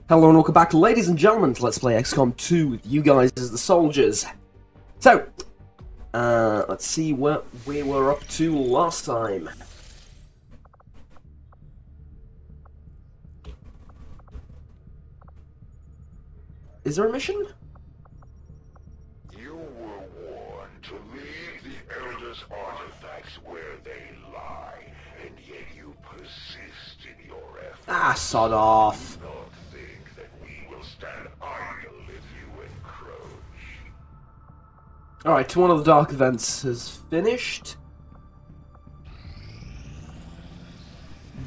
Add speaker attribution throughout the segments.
Speaker 1: Hello and welcome back, ladies and gentlemen, to Let's Play XCOM 2 with you guys as the soldiers. So, let's see what we were up to last time. Is there a mission?
Speaker 2: You were warned to leave the Elder's artifacts where they lie, and yet you persist in your efforts.
Speaker 1: Ah, sod off.
Speaker 2: Do not think that we will stand idle if you encroach.
Speaker 1: Alright, one of the dark events has finished.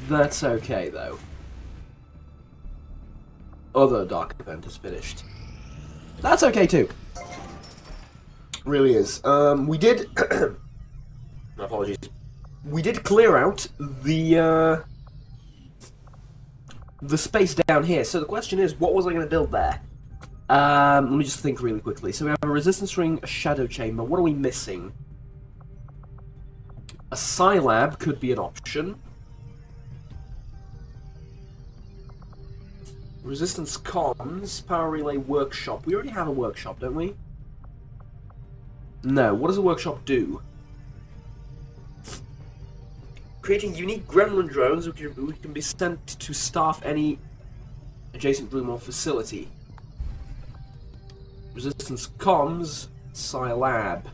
Speaker 1: That's okay, though. Other dark event is finished. That's okay too. Really is. We did. My apologies. We did clear out the space down here. So the question is, what was I going to build there? Let me just think really quickly. So we have a resistance ring, a shadow chamber. What are we missing? A Scilab could be an option. Resistance comms, power relay workshop. We already have a workshop, don't we? No. What does a workshop do? Creating unique gremlin drones which can be sent to staff any adjacent room or facility. Resistance comms, Scilab.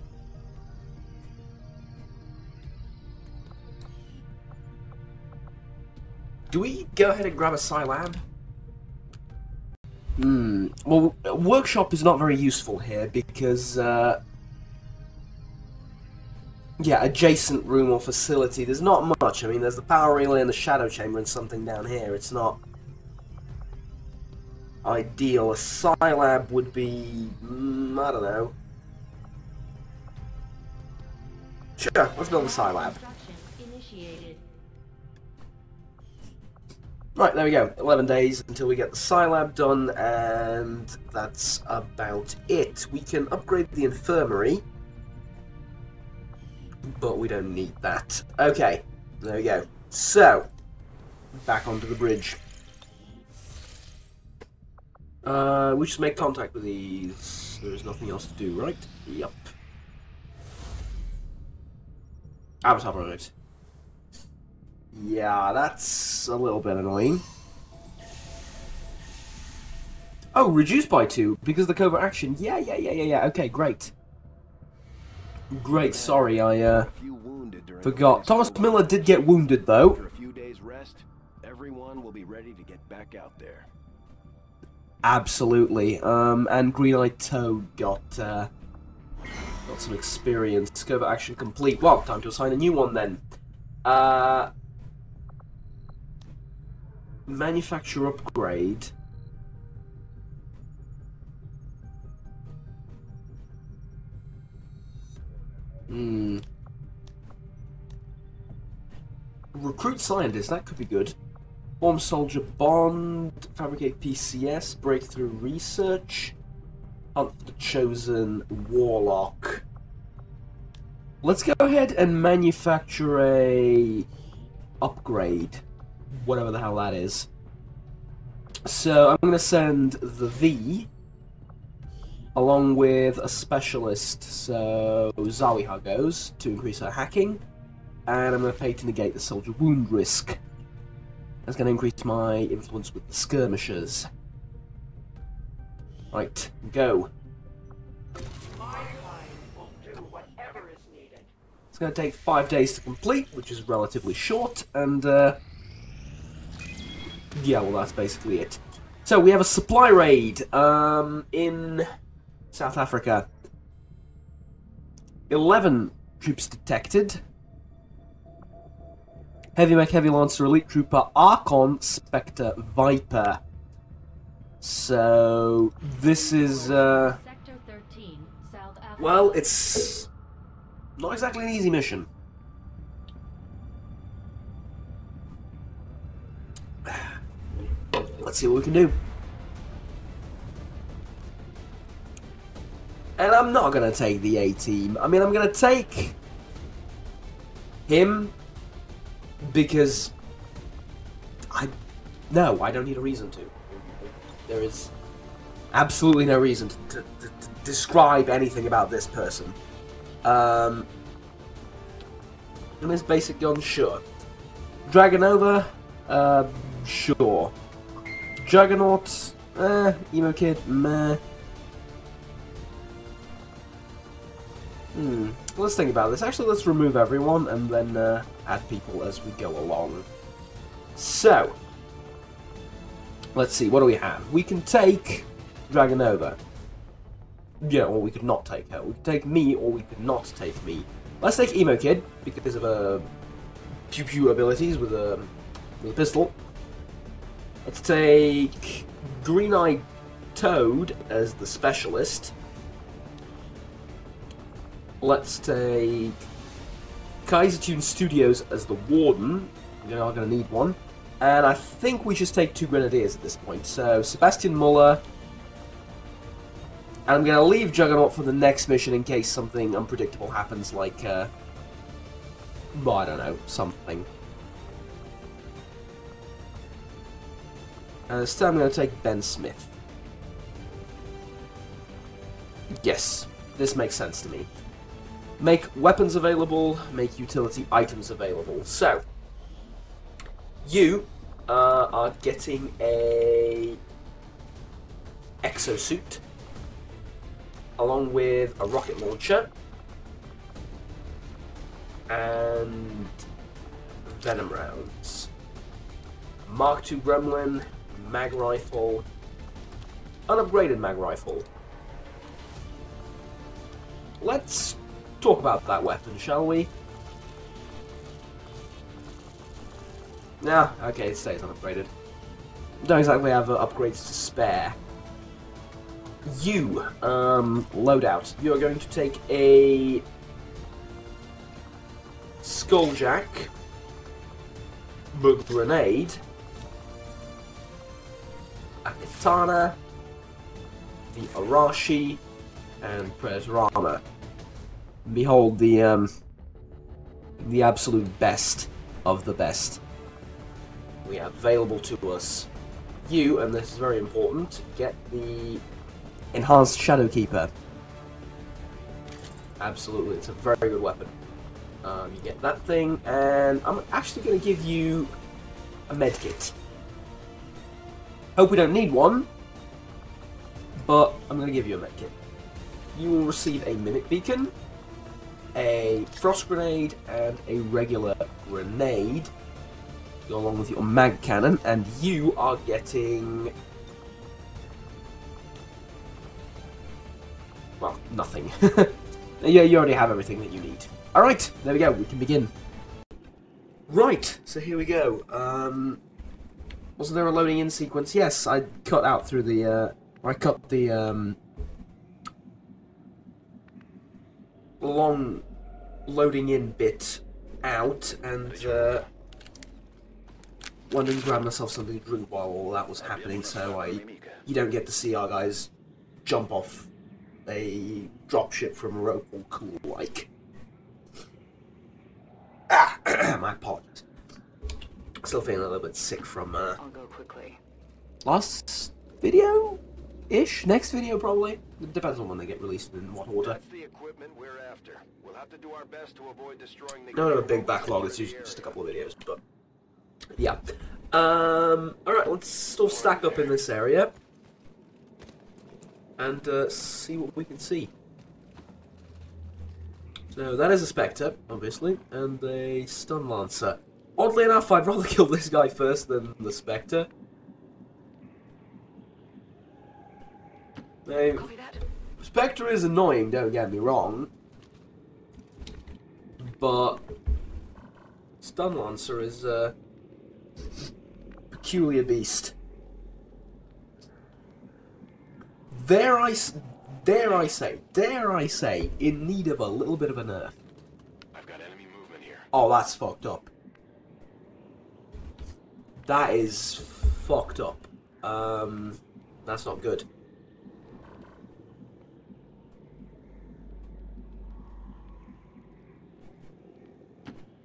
Speaker 1: Do we go ahead and grab a Scilab? Well, workshop is not very useful here because, yeah, adjacent room or facility, there's not much. I mean, there's the power relay and the shadow chamber and something down here. It's not ideal. A Scilab would be, I don't know. Sure, let's build a Scilab. Right, there we go. 11 days until we get the Scilab done, and that's about it. We can upgrade the infirmary, but we don't need that. Okay, there we go. So, back onto the bridge. We just make contact with these. There's nothing else to do, right? Yup. Avatar project. Yeah, that's a little bit annoying. Oh, reduced by 2 because of the covert action. Yeah. Okay, great. Great. Sorry, I forgot. Thomas Miller did get wounded though.
Speaker 3: After a few days rest, everyone will be ready to get back out there.
Speaker 1: Absolutely. And Green-Eyed Toad got some experience. Covert action complete. Well, time to assign a new one then. Manufacture upgrade. Recruit scientist, that could be good. Form soldier bond, fabricate PCS, breakthrough research, hunt for the chosen warlock. Let's go ahead and manufacture a upgrade. Whatever the hell that is. So I'm going to send the V along with a specialist, so Zawiha goes to increase her hacking, and I'm going to pay to negate the soldier wound risk. That's going to increase my influence with the skirmishers. Right, go. It's going to take 5 days to complete, which is relatively short, and yeah, well, that's basically it. So, we have a supply raid in South Africa. 11 troops detected. Heavy Mech, Heavy Lancer, Elite Trooper, Archon, Spectre, Viper. So, this is,
Speaker 4: Sector 13, South Africa.
Speaker 1: well, it's not exactly an easy mission. Let's see what we can do. And I'm not going to take the A-team. I mean, I'm going to take him because No, I don't need a reason to. There is absolutely no reason to describe anything about this person. And this basic gun, sure. Dragonova, sure. Juggernaut, Emo Kid, meh. Let's think about this. Actually, let's remove everyone and then add people as we go along. So, let's see, what do we have? We can take Dragonova. Yeah, or we could not take her. We could take me, or we could not take me. Let's take Emo Kid, because of pew-pew abilities with a pistol. Let's take Green-Eyed Toad as the specialist. Let's take Kaisertune Studios as the warden. We're not going to need one. And I think we just take 2 grenadiers at this point. So, Sebastian Muller. And I'm going to leave Juggernaut for the next mission in case something unpredictable happens, like, well, I don't know, something. And instead I'm going to take Ben Smith. Yes, this makes sense to me. Make weapons available, make utility items available. So, you are getting a exosuit, along with a rocket launcher, and venom rounds. Mark II Gremlin, mag rifle, unupgraded mag rifle. Let's talk about that weapon, shall we? Nah, okay, it stays unupgraded. Don't exactly have upgrades to spare. You, loadout. You're going to take a Skulljack, a grenade, a katana, the Arashi, and Predator armor. Behold the absolute best of the best we have available to us. You, and this is very important, get the Enhanced Shadowkeeper. Absolutely, it's a very good weapon. You get that thing, and I'm actually going to give you a medkit. Hope we don't need one, but I'm going to give you a medkit. You will receive a Mimic Beacon, a Frost Grenade, and a regular grenade, go along with your Mag Cannon, and you are getting... well, nothing. Yeah, you already have everything that you need. Alright, there we go, we can begin. Right, so here we go. Wasn't there a loading in sequence? Yes, I cut out through the, I cut the, long loading in bit out, and, went and grabbed myself something to drink while all that was happening, so you don't get to see our guys jump off a dropship from a rope all cool like. My apologies. Still feeling a little bit sick from
Speaker 5: I'll go quickly.
Speaker 1: last video-ish? Next video probably? It depends on when they get released and in what order.
Speaker 3: That's the equipment we're after. We'll have to do our best to avoid destroying the
Speaker 1: No, a big backlog, it's usually just a couple of videos, but yeah. Alright, let's still stack up in this area and see what we can see. So that is a Spectre, obviously, and a Stun Lancer. Oddly enough, I'd rather kill this guy first than the Spectre. Now, Spectre is annoying, don't get me wrong, but Stun Lancer is a peculiar beast. Dare I say, in need of a little bit of a nerf.
Speaker 3: I've got enemy movement here.
Speaker 1: Oh, that's fucked up. That is fucked up. That's not good.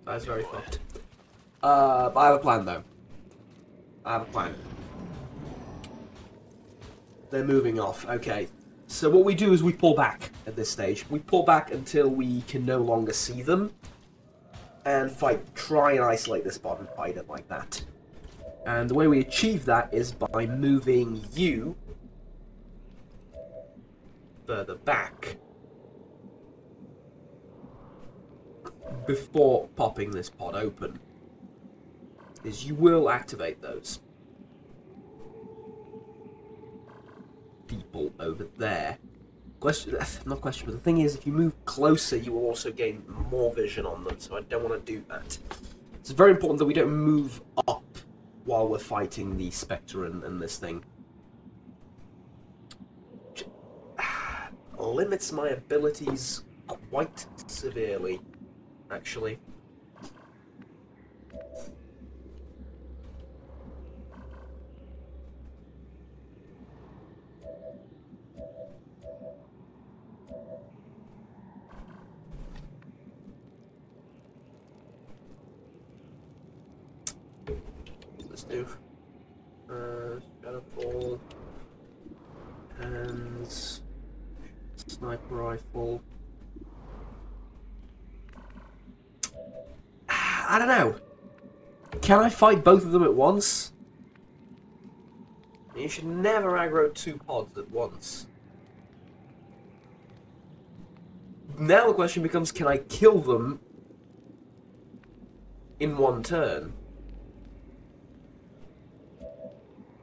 Speaker 1: That's very fucked. But I have a plan, though. I have a plan. They're moving off. Okay. So what we do is we pull back at this stage. We pull back until we can no longer see them. And try and isolate this spot and fight it like that. And the way we achieve that is by moving you further back before popping this pod open. Is you will activate those people over there. Not question, but the thing is, if you move closer, you will also gain more vision on them, so I don't want to do that. It's very important that we don't move up while we're fighting the Spectre and this thing. Which limits my abilities quite severely, actually. Do Shadowfall and sniper rifle. I don't know. Can I fight both of them at once? You should never aggro two pods at once. Now the question becomes, can I kill them in one turn?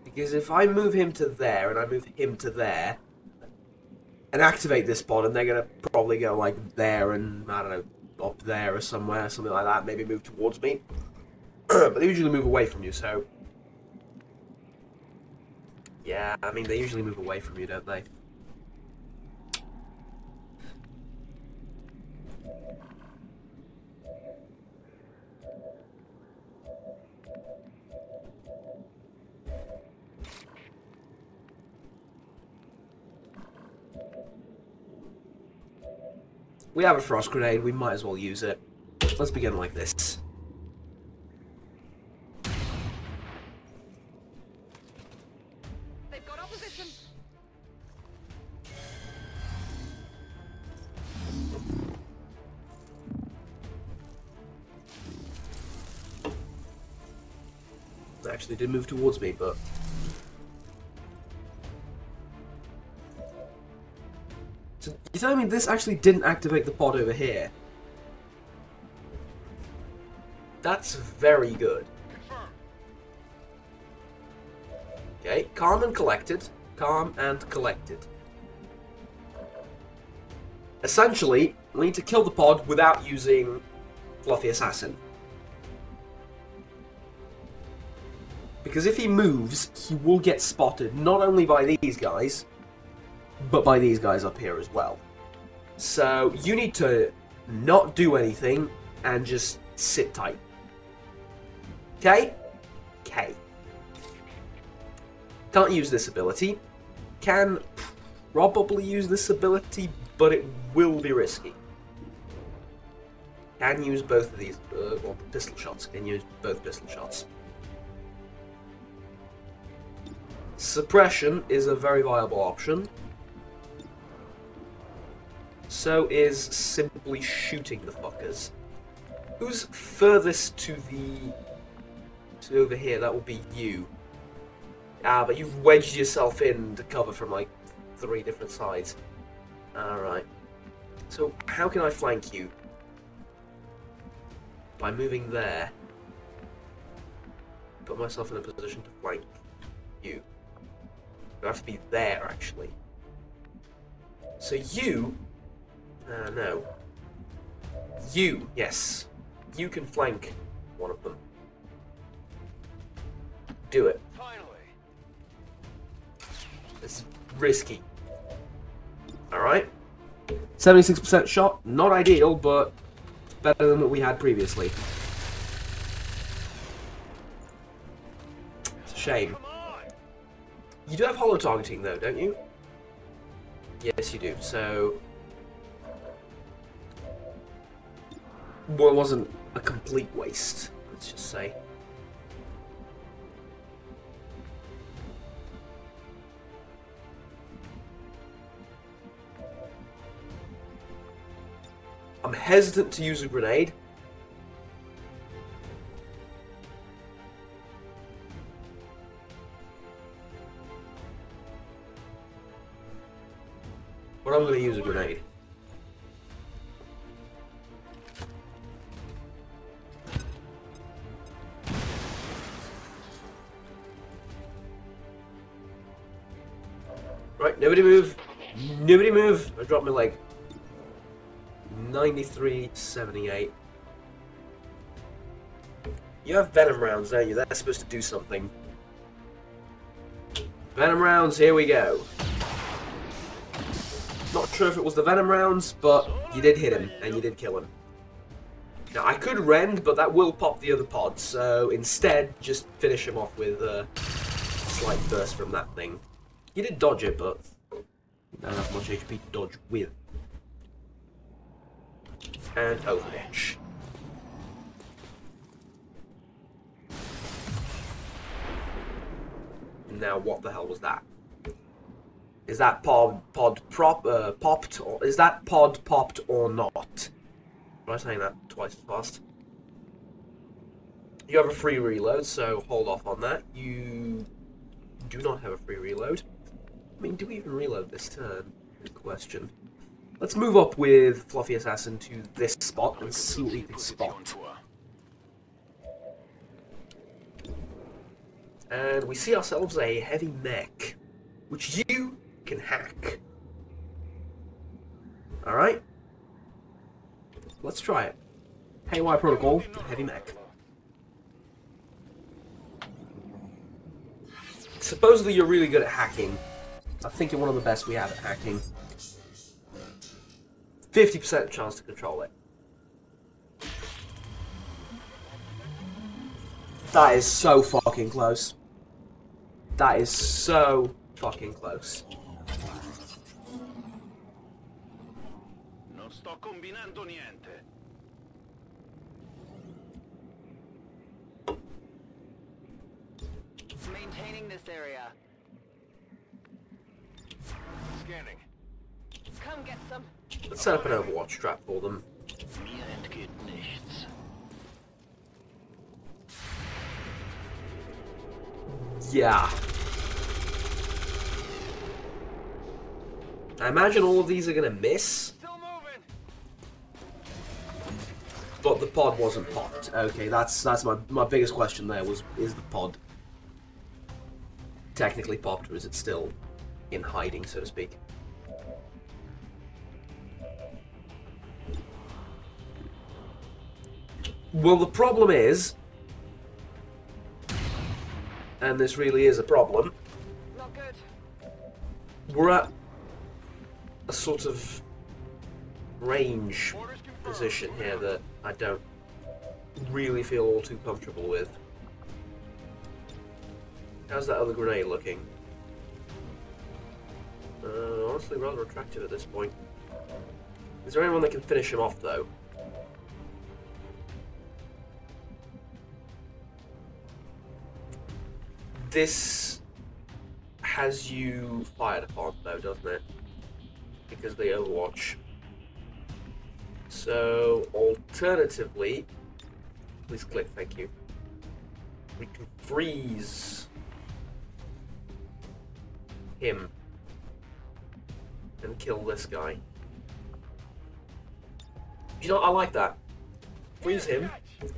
Speaker 1: Because if I move him to there, and I move him to there, and activate this pod, and they're going to probably go, like, there and, I don't know, up there or somewhere, something like that, maybe move towards me. But they usually move away from you, so... Yeah, I mean, they usually move away from you, don't they? We have a frost grenade, we might as well use it. Let's begin like this.
Speaker 5: They've got opposition.
Speaker 1: They actually did move towards me, but... So, you telling me this actually didn't activate the pod over here? That's very good. Okay, calm and collected. Calm and collected. Essentially, we need to kill the pod without using Fluffy Assassin. Because if he moves, he will get spotted not only by these guys, but by these guys up here as well. So you need to not do anything and just sit tight. Okay? Okay. Can't use this ability. Can probably use this ability, but it will be risky. Can use both of these, well, pistol shots. Can use both pistol shots. Suppression is a very viable option. So is simply shooting the fuckers. Who's furthest to over here? That will be you. Ah, but you've wedged yourself in to cover from like 3 different sides. Alright. So how can I flank you? By moving there. Put myself in a position to flank you. I have to be there, actually. So you... no. You, yes. You can flank one of them. Do it.
Speaker 3: Finally.
Speaker 1: It's risky. Alright. 76% shot, not ideal, but better than what we had previously. It's a shame. You do have holo targeting though, don't you? Yes, you do. So... well, it wasn't a complete waste, let's just say. I'm hesitant to use a grenade. But I'm going to use a grenade. Right, nobody move. Nobody move. I dropped my leg. 93.78. You have venom rounds, don't you? That's supposed to do something. Venom rounds, here we go. Not sure if it was the venom rounds, but you did hit him, and you did kill him. Now, I could rend, but that will pop the other pod, so instead, just finish him off with a slight burst from that thing. You did dodge it, but you don't have much HP to dodge with. And Overwatch. Now, what the hell was that? Is that pod popped, or is that pod popped or not? Am I saying that twice as fast? You have a free reload, so hold off on that. You do not have a free reload. I mean, do we even reload this turn? Good question. Let's move up with Fluffy Assassin to this spot and see what we can spot. And we see ourselves a heavy mech, which you can hack. Alright? Let's try it. Haywire Protocol, heavy mech. Supposedly you're really good at hacking. I think you're one of the best we have at hacking. 50% chance to control it. That is so fucking close. That is so fucking close.
Speaker 3: Non sto combinando niente.
Speaker 5: Maintaining this area.
Speaker 3: Scanning.
Speaker 5: Come get some.
Speaker 1: Let's set up an Overwatch trap for them.
Speaker 3: Mir entgeht nichts.
Speaker 1: Yeah. I imagine all of these are gonna miss.
Speaker 3: Still moving.
Speaker 1: But the pod wasn't popped. Okay, that's my biggest question there is the pod technically popped, or is it still in hiding, so to speak? Well, the problem is, and this really is a problem,
Speaker 5: Not good.
Speaker 1: we're at a sort of range position here that I don't really feel all too comfortable with. How's that other grenade looking? Honestly, rather attractive at this point. Is there anyone that can finish him off, though? This has you fired upon, though, doesn't it? Because they Overwatch. So, alternatively, please click, thank you. We can freeze him and kill this guy. You know, I like that. Freeze him. Is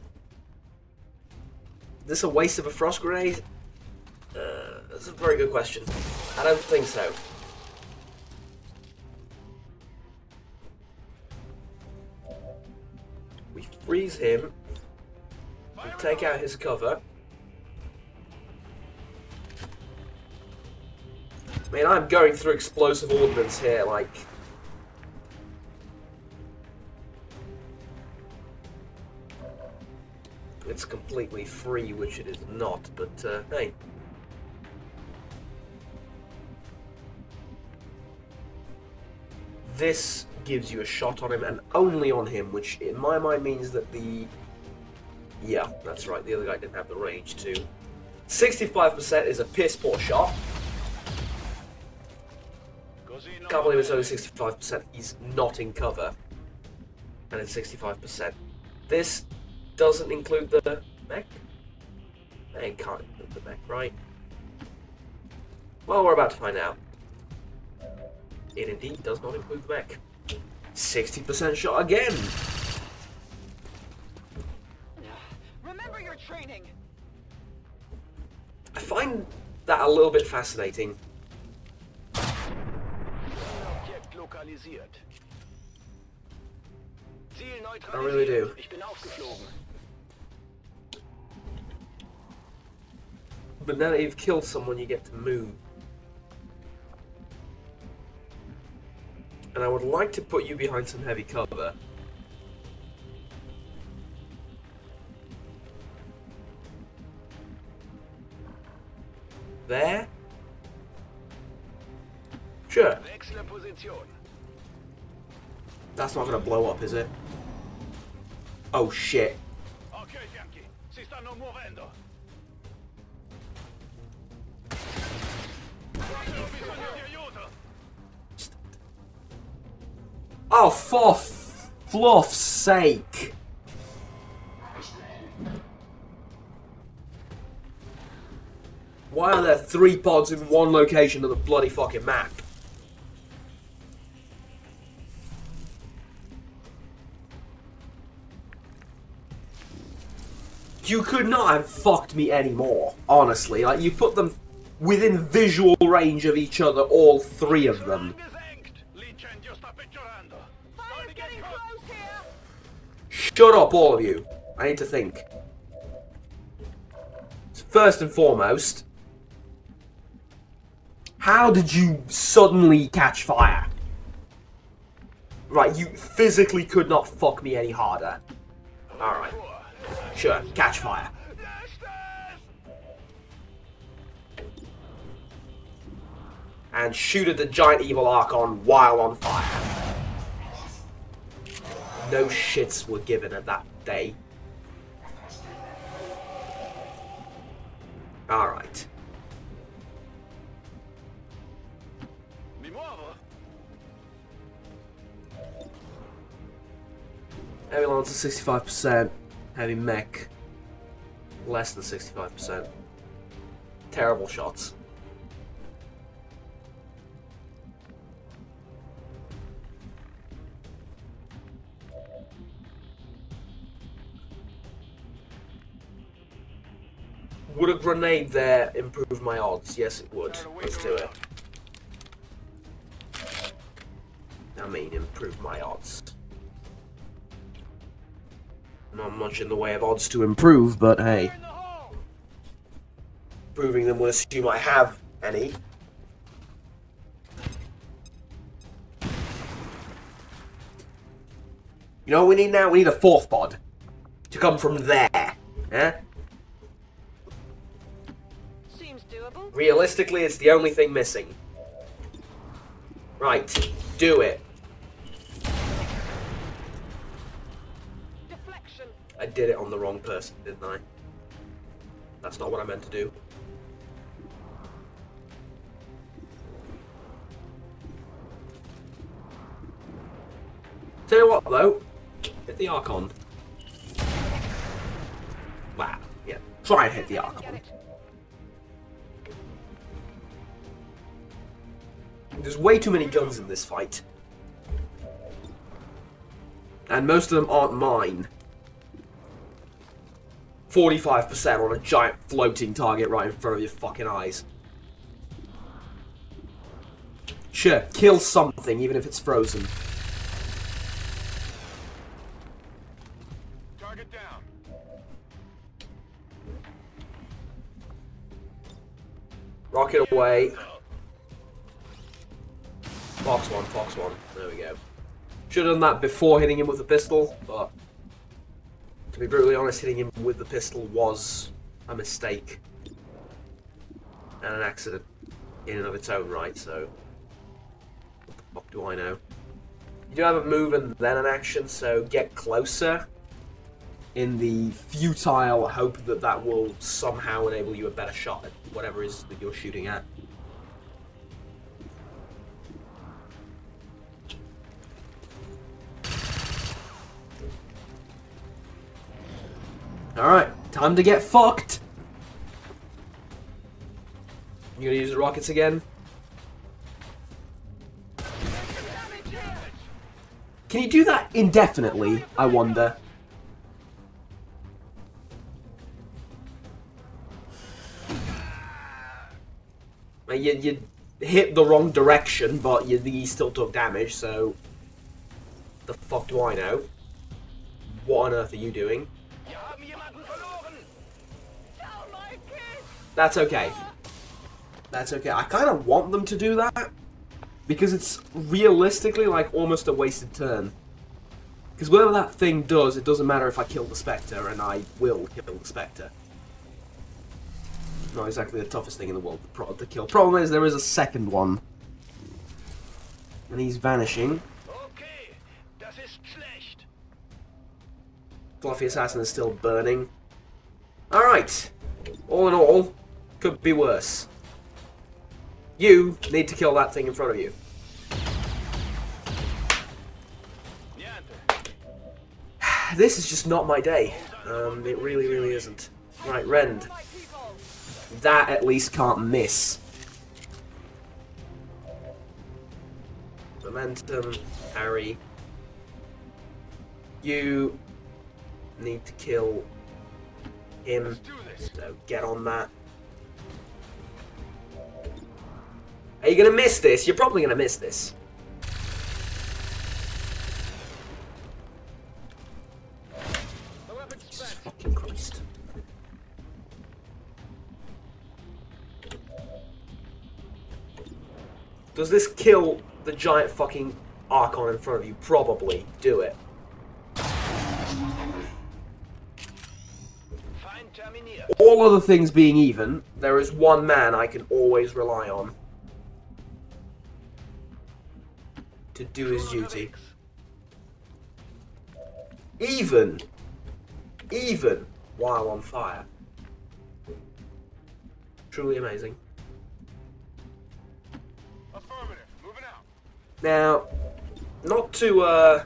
Speaker 1: this a waste of a frost grenade? That's a very good question. I don't think so. We freeze him. We take out his cover. I mean, I'm going through explosive ordnance here, like... It's completely free, which it is not, but, hey. This gives you a shot on him, and only on him, which in my mind means that the... Yeah, that's right, the other guy didn't have the range too. 65% is a piss poor shot. Can't believe it's only 65%, he's not in cover. And it's 65%. This doesn't include the mech? It can't include the mech, right? Well, we're about to find out. It indeed does not include the mech. 60% shot again!
Speaker 5: Remember your training.
Speaker 1: I find that a little bit fascinating.
Speaker 3: Objekt lokalisiert. Ziel neutralisiert.
Speaker 1: I really do.
Speaker 3: Ich bin aufgeflogen.
Speaker 1: But now that you've killed someone, you get to move. And I would like to put you behind some heavy cover. There? Sure.
Speaker 3: Wechsle Position.
Speaker 1: That's not gonna blow up, is it? Oh shit.
Speaker 3: Ok, Yankee. Si stanno muovendo. Ho bisogno di aiuto.
Speaker 1: Oh, for fluff's sake! Why are there 3 pods in one location of the bloody fucking map? You could not have fucked me anymore, honestly. Like, you put them within visual range of each other, all 3 of them.
Speaker 3: L'incendio sta peggiorando.
Speaker 5: Fire's getting close here.
Speaker 1: Shut up, all of you. I need to think. First and foremost, how did you suddenly catch fire? Right, you physically could not fuck me any harder. Alright. Sure, catch fire. And shoot at the giant evil Archon while on fire. No shits were given at that day. Alright.
Speaker 3: Mi muovo.
Speaker 1: Heavy lance at 65%. Heavy mech. Less than 65%. Terrible shots. Would a grenade there improve my odds? Yes, it would. Let's do it. I mean, improve my odds. Not much in the way of odds to improve, but hey. Proving them will assume I have any. You know what we need now? We need a 4th pod. To come from there. Eh?
Speaker 5: Seems doable.
Speaker 1: Realistically, it's the only thing missing. Right. Do it.
Speaker 5: Deflection.
Speaker 1: I did it on the wrong person, didn't I? That's not what I meant to do. Tell you what, though. Hit the Archon. Wow. Yeah. Try and hit the
Speaker 5: Get
Speaker 1: Archon.
Speaker 5: it.
Speaker 1: There's way too many guns in this fight. And most of them aren't mine. 45% on a giant floating target right in front of your fucking eyes. Sure, kill something, even if it's frozen.
Speaker 3: Target down.
Speaker 1: Rocket away. Fox one, Fox one. There we go. Should have done that before hitting him with the pistol, but to be brutally honest, hitting him with the pistol was a mistake. And an accident in and of its own right, so what the fuck do I know? You do have a move and then an action, so get closer in the futile hope that that will somehow enable you a better shot at whatever it is that you're shooting at. Alright, time to get fucked. You gonna use the rockets again? Can you do that indefinitely, I wonder? You hit the wrong direction, but you still took damage, so... The fuck do I know? What on earth are you doing? That's okay. That's okay. I kind of want them to do that. Because it's realistically like almost a wasted turn. Because whatever that thing does, it doesn't matter if I kill the Spectre, and I will kill the Spectre. Not exactly the toughest thing in the world to kill. Problem is, there is a second one. And he's vanishing.
Speaker 2: Okay, das ist schlecht.
Speaker 1: Fluffy Assassin is still burning. Alright. All in all, could be worse. You need to kill that thing in front of you. This is just not my day. It really, really isn't. Right, Rend. That at least can't miss. Momentum, Harry. You need to kill him. So get on that. Are you gonna miss this? You're probably gonna miss this. Jesus fucking Christ. Does this kill the giant fucking Archon in front of you? Probably. Do it. All other things being even, there is one man I can always rely on to do his duty. Even while on fire. Truly amazing.
Speaker 2: Affirmative. Moving out.
Speaker 1: Now, not to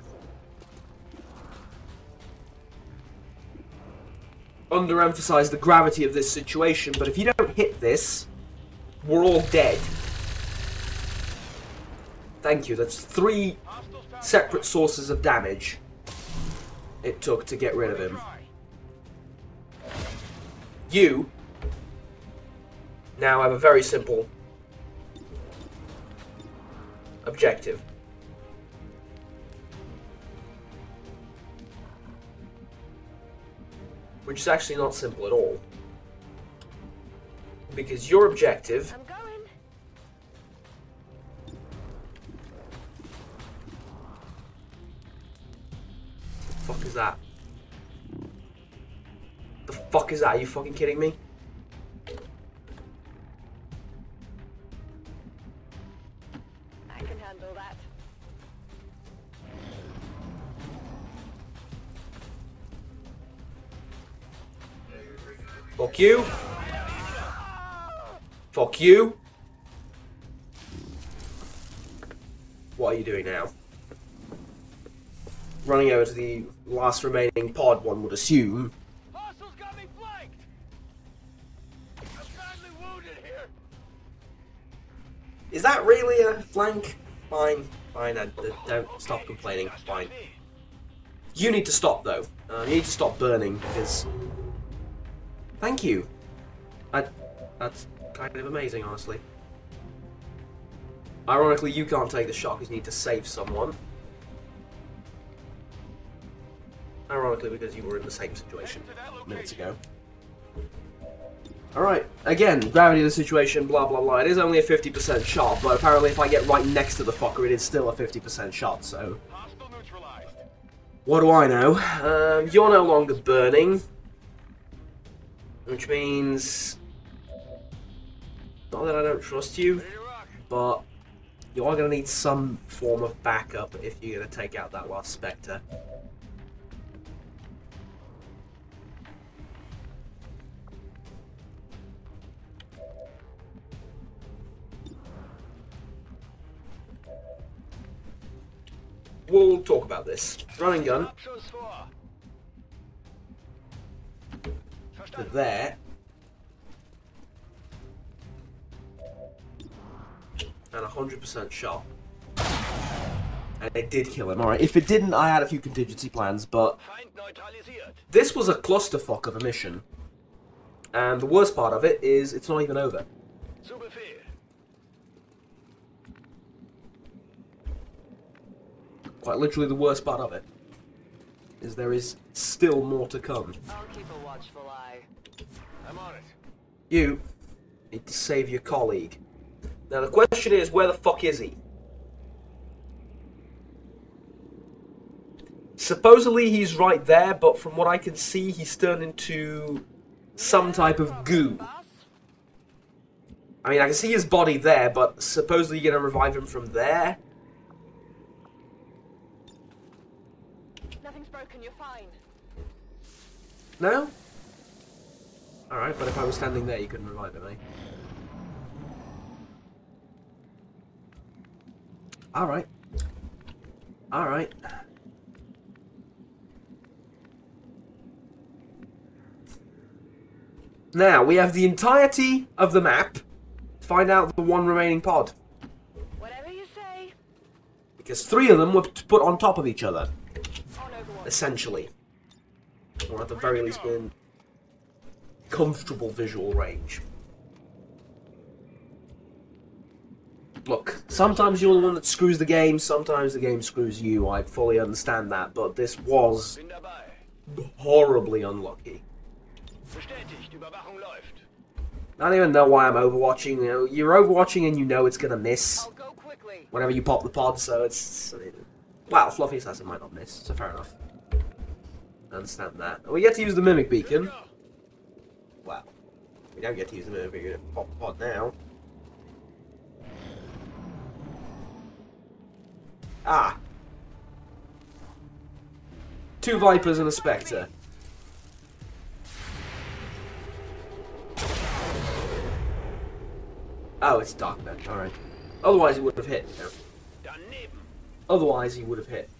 Speaker 1: underemphasize the gravity of this situation, but if you don't hit this, we're all dead. Thank you, that's 3 separate sources of damage it took to get rid of him. You now have a very simple objective. Which is actually not simple at all. Because your objective...
Speaker 5: I'm going.
Speaker 1: The fuck is that? The fuck is that? Are you fucking kidding me?
Speaker 5: I can handle that.
Speaker 1: Fuck you. Fuck you. What are you doing now? Running over to the last remaining pod, one would assume.
Speaker 2: Hostiles got me flanked. I'm badly wounded here.
Speaker 1: Is that really a flank? Fine, fine, don't stop complaining, fine. You need to stop though. You need to stop burning because... Thank you. That's kind of amazing, honestly. Ironically, you can't take the shot because you need to save someone. Ironically, because you were in the same situation minutes ago. Alright, again, gravity of the situation, blah blah blah. It is only a 50% shot, but apparently if I get right next to the fucker, it is still a 50% shot, so...
Speaker 2: Hostile neutralized.
Speaker 1: What do I know? You're no longer burning. Which means... Not that I don't trust you, but... You are going to need some form of backup if you're going to take out that last Spectre. We'll talk about this. Running gun. to there. And 100% shot. And it did kill him. Alright, if it didn't, I had a few contingency plans, but this was a clusterfuck of a mission. And the worst part of it is it's not even over. Quite literally the worst part of it is there is still more to come.
Speaker 5: I'll keep a watchful eye.
Speaker 3: I'm on it.
Speaker 1: You need to save your colleague. Now the question is, where the fuck is he? Supposedly he's right there, but from what I can see, he's turned into some type of goo. I mean, I can see his body there, but supposedly you're gonna revive him from there?
Speaker 5: Nothing's broken, you're fine.
Speaker 1: No? Alright, but if I was standing there, you couldn't revive him, eh? Alright. Alright. Now, we have the entirety of the map to find out the one remaining pod.
Speaker 5: Whatever you say.
Speaker 1: Because 3 of them were put on top of each other.
Speaker 5: On Overwatch.
Speaker 1: Essentially. Or at the very least in comfortable visual range. Look, sometimes you're the one that screws the game, sometimes the game screws you. I fully understand that, but this was horribly unlucky.
Speaker 3: Bestätigt, Überwachung läuft.
Speaker 1: I don't even know why I'm overwatching. You know, you're overwatching and you know it's gonna miss
Speaker 5: I'll go quickly.
Speaker 1: whenever you pop the pod, so it's... Well, Fluffy Assassin might not miss, so fair enough. I understand that. We get to use the Mimic Beacon. Well, we don't get to use the Mimic Beacon to pop the pod now. Ah! 2 Vipers and a Spectre. Oh, it's dark then, alright. Otherwise he would have hit, you know. Otherwise he would have hit.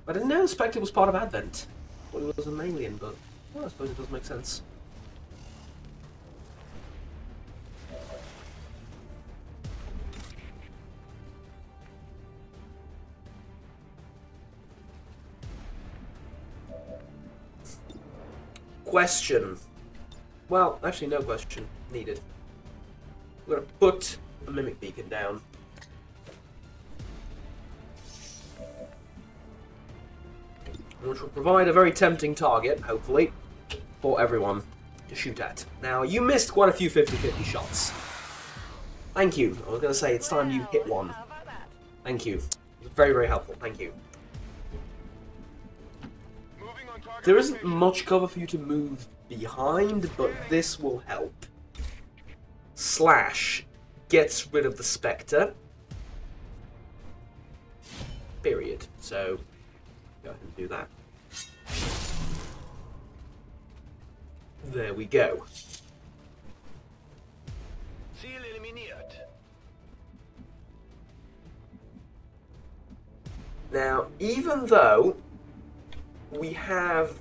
Speaker 1: I didn't know Spectre was part of Advent. I thought he was an alien, but well, I suppose it does make sense. Question. Well, actually no question needed. We're going to put a Mimic Beacon down. Which will provide a very tempting target, hopefully, for everyone to shoot at. Now, you missed quite a few 50-50 shots. Thank you. I was going to say, it's time you hit one.
Speaker 5: How about that?
Speaker 1: Thank you. It was very, very helpful. Thank you.
Speaker 3: Moving on target.
Speaker 1: There isn't much cover for you to move behind, but this will help. Slash gets rid of the Spectre. Period. So, go ahead and do that. There we go.
Speaker 3: Ziel eliminiert.
Speaker 1: Now, even though we have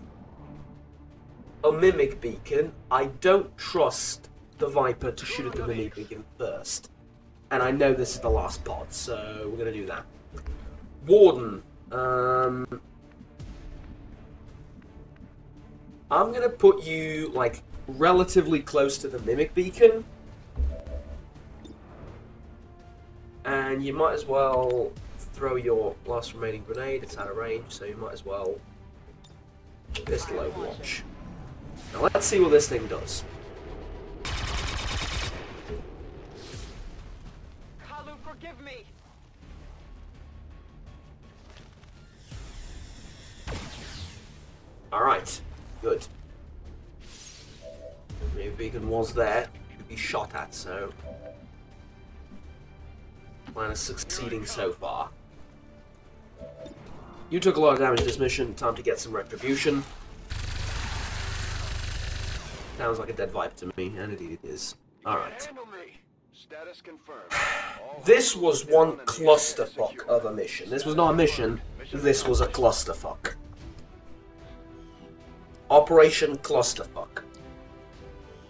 Speaker 1: a Mimic Beacon, I don't trust the Viper to shoot at the Mimic Beacon first. And I know this is the last pod, so we're going to do that. Warden. I'm going to put you, like, relatively close to the Mimic Beacon. And you might as well throw your last remaining grenade. It's out of range, so you might as well pistol Overwatch. Now let's see what this thing does.
Speaker 5: Kalu, forgive me.
Speaker 1: Alright, good. The beacon was there to be shot at, so plan is succeeding so far. You took a lot of damage this mission, time to get some retribution. Sounds like a dead Viper to me, and indeed it is. Alright.
Speaker 3: Handle me. Status confirmed. All
Speaker 1: This was one clusterfuck of a mission. This was not a mission, this was a clusterfuck. Operation Clusterfuck.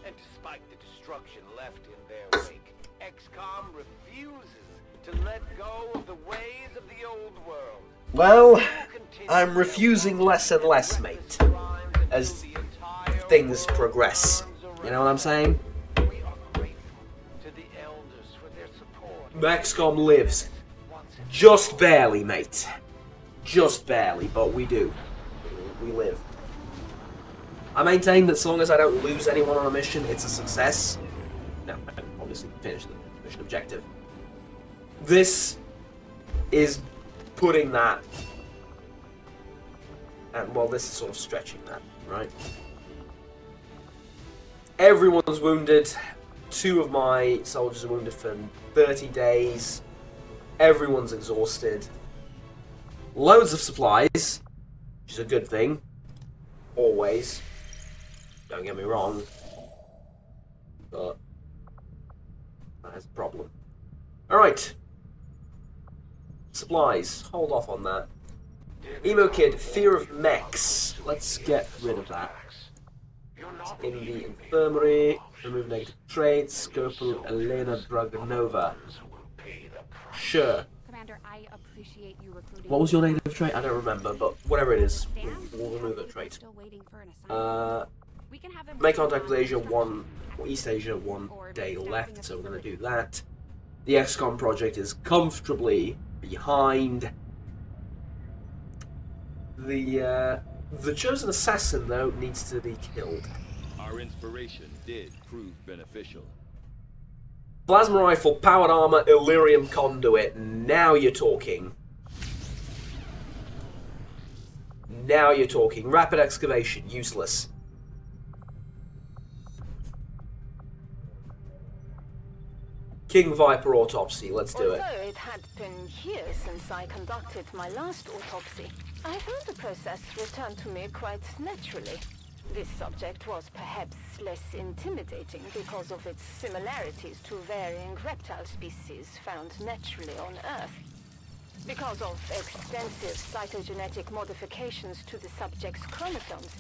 Speaker 6: And despite the destruction left in their wake, Xcom refuses to let go of the ways of the old world.
Speaker 1: Well, I'm refusing less and less, mate, as things progress. You know what I'm saying?
Speaker 6: We are grateful to the elders for their support.
Speaker 1: Xcom lives. Just barely, mate. Just barely, but we do. We live. I maintain that as long as I don't lose anyone on a mission, it's a success. No, I don't obviously finish the mission objective. This is putting that, and well, this is sort of stretching that, right? Everyone's wounded. 2 of my soldiers are wounded for 30 days. Everyone's exhausted. Loads of supplies, which is a good thing. Always. Don't get me wrong. But that is a problem. Alright. Supplies. Hold off on that. Emo Kid, fear of mechs. Let's get rid of that. In the infirmary, remove negative traits. Scopal Elena Dragonova. Sure.
Speaker 7: Commander, I appreciate you recruiting.
Speaker 1: What was your negative trait? I don't remember, but whatever it is, we'll remove that trait.
Speaker 7: Still waiting for an assignment. We can have them
Speaker 1: Make contact with Asia East Asia, 1 day left, so we're going to do that. The Xcom project is comfortably behind. The chosen assassin, though, needs to be killed.
Speaker 8: Our inspiration did prove beneficial.
Speaker 1: Plasma rifle, powered armor, Illyrium conduit. Now you're talking. Now you're talking. Rapid excavation, useless. King Viper autopsy, let's do it.
Speaker 9: Although it had been years since I conducted my last autopsy, I found the process returned to me quite naturally. This subject was perhaps less intimidating because of its similarities to varying reptile species found naturally on Earth. Because of extensive cytogenetic modifications to the subject's chromosomes,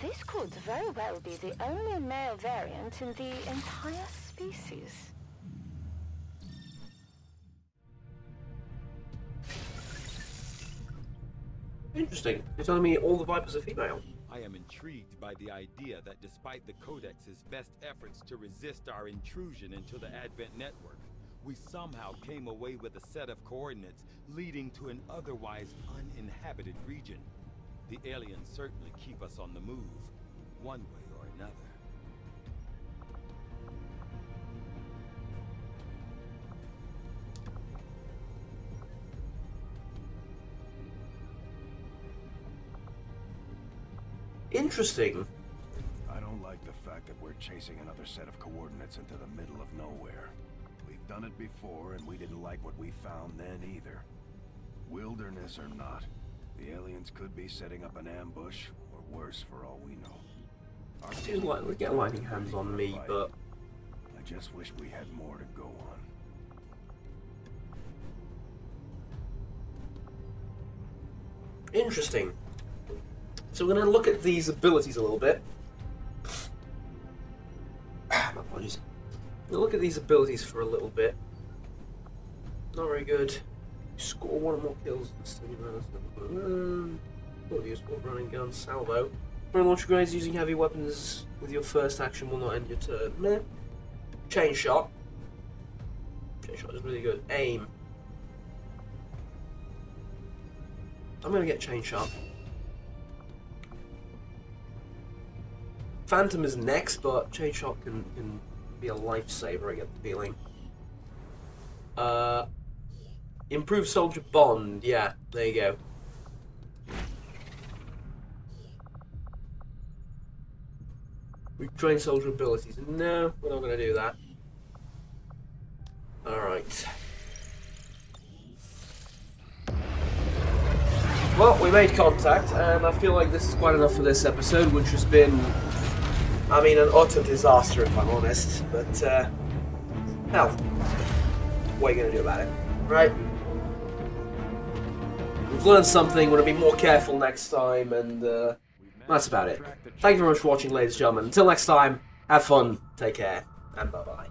Speaker 9: this could very well be the only male variant in the entire species.
Speaker 1: Interesting. You're telling me all the Vipers are female?
Speaker 8: I am intrigued by the idea that despite the Codex's best efforts to resist our intrusion into the Advent network, we somehow came away with a set of coordinates leading to an otherwise uninhabited region. The aliens certainly keep us on the move, one way or another.
Speaker 1: Interesting.
Speaker 3: I don't like the fact that we're chasing another set of coordinates into the middle of nowhere. We've done it before, and we didn't like what we found then either. Wilderness or not, the aliens could be setting up an ambush, or worse for all we know.
Speaker 1: Seems like we get lightning hands on me, but
Speaker 3: I just wish we had more to go on.
Speaker 1: interesting. So we're going to look at these abilities a little bit. My apologies. We'll look at these abilities for a little bit. Not very good. Score one or more kills. Useful running gun, salvo. When launch grenades using heavy weapons with your first action will not end your turn. Meh. Chain shot. Chain shot is really good. Aim. I'm gonna get chain shot. Phantom is next, but chain shot can be a lifesaver, I get the feeling. Improve soldier bond, yeah, there you go. Retrain soldier abilities. No, we're not gonna do that. Alright. Well, we made contact, and I feel like this is quite enough for this episode, which has been, I mean, an utter disaster if I'm honest, but, hell, what are you going to do about it, right? We've learned something, we're going to be more careful next time, and, That's about it. Thank you very much for watching, ladies and gentlemen. Until next time, have fun, take care, and bye-bye.